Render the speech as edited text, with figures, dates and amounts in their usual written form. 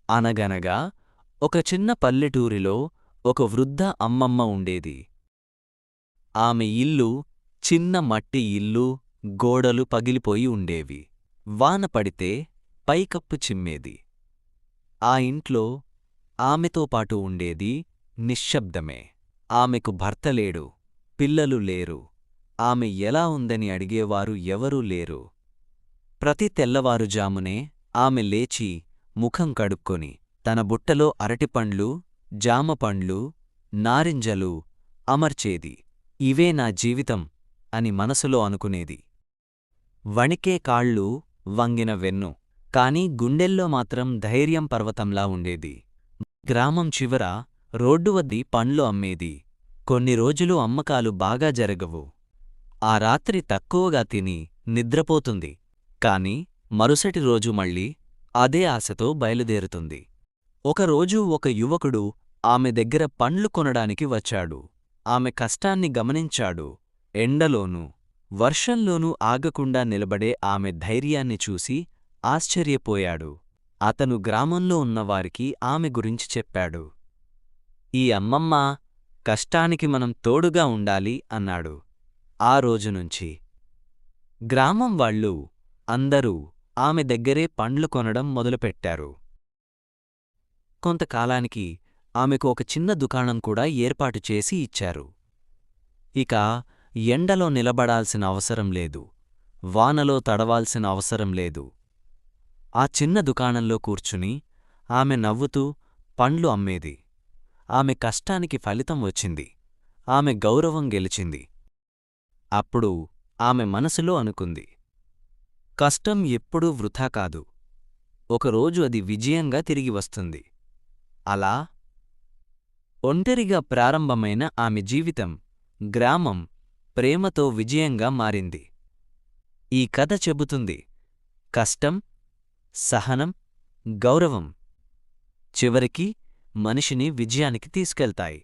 అనగనగా ఒక చిన్న పల్లెటూరిలో ఒక వృద్ధ అమ్మమ్మ ఉండేది. ఆమె ఇల్లు చిన్న మట్టి ఇల్లు, గోడలు పగిలిపోయి ఉండేవి. వాన పడితే పైకప్పు చిమ్మేది. ఆ ఇంట్లో ఆమెతో పాటు ఉండేది నిశ్శబ్దమే. ఆమెకు భర్త లేడు, పిల్లలు లేరు. ఆమె ఎలా ఉందని అడిగేవారు ఎవరూ లేరు. ప్రతి తెల్లవారుజామునే ఆమె లేచి ముఖం కడుక్కొని తన బుట్టలో అరటిపండ్లు, జామపండ్లు, నారింజలు అమర్చేది. ఇవే నా జీవితం అని మనసులో అనుకునేది. వణికే కాళ్ళు, వంగిన వెన్ను, కాని గుండెల్లో మాత్రం ధైర్యం పర్వతంలా ఉండేది. గ్రామం చివర రోడ్డు వద్ది పండ్లు అమ్మేది. కొన్ని రోజులు అమ్మకాలు బాగా జరగవు. ఆ రాత్రి తక్కువగా తిని నిద్రపోతుంది. కాని మరుసటి రోజు మళ్ళీ అదే ఆశతో బయలుదేరుతుంది. ఒకరోజు ఒక యువకుడు ఆమె దగ్గర పండ్లు కొనడానికి వచ్చాడు. ఆమె కష్టాన్ని గమనించాడు. ఎండలోనూ వర్షంలోనూ ఆగకుండా నిలబడే ఆమె ధైర్యాన్ని చూసి ఆశ్చర్యపోయాడు. అతను గ్రామంలో ఉన్నవారికి ఆమె గురించి చెప్పాడు. ఈ అమ్మమ్మ కష్టానికి మనం తోడుగా ఉండాలి అన్నాడు. ఆ రోజునుంచి గ్రామం వాళ్ళు అందరూ ఆమె దగ్గరే పండ్లు కొనడం మొదలుపెట్టారు. కొంతకాలానికి ఆమెకు ఒక చిన్న దుకాణం కూడా ఏర్పాటు చేసి ఇచ్చారు. ఇక ఎండలో నిలబడాల్సిన అవసరం లేదు, వానలో తడవాల్సిన అవసరం లేదు. ఆ చిన్న దుకాణంలో కూర్చుని ఆమె నవ్వుతూ పండ్లు అమ్మేది. ఆమె కష్టానికి ఫలితం వచ్చింది. ఆమె గౌరవం గెలిచింది. అప్పుడు ఆమె మనసులో అనుకుంది, కష్టం ఎప్పుడూ వృథా కాదు, ఒకరోజు అది విజయంగా తిరిగి వస్తుంది. అలా ఒంటరిగా ప్రారంభమైన ఆమె జీవితం గ్రామం ప్రేమతో విజయంగా మారింది. ఈ కథ చెబుతుంది, కష్టం, సహనం, గౌరవం చివరికి మనిషిని విజయానికి తీసుకెళ్తాయి.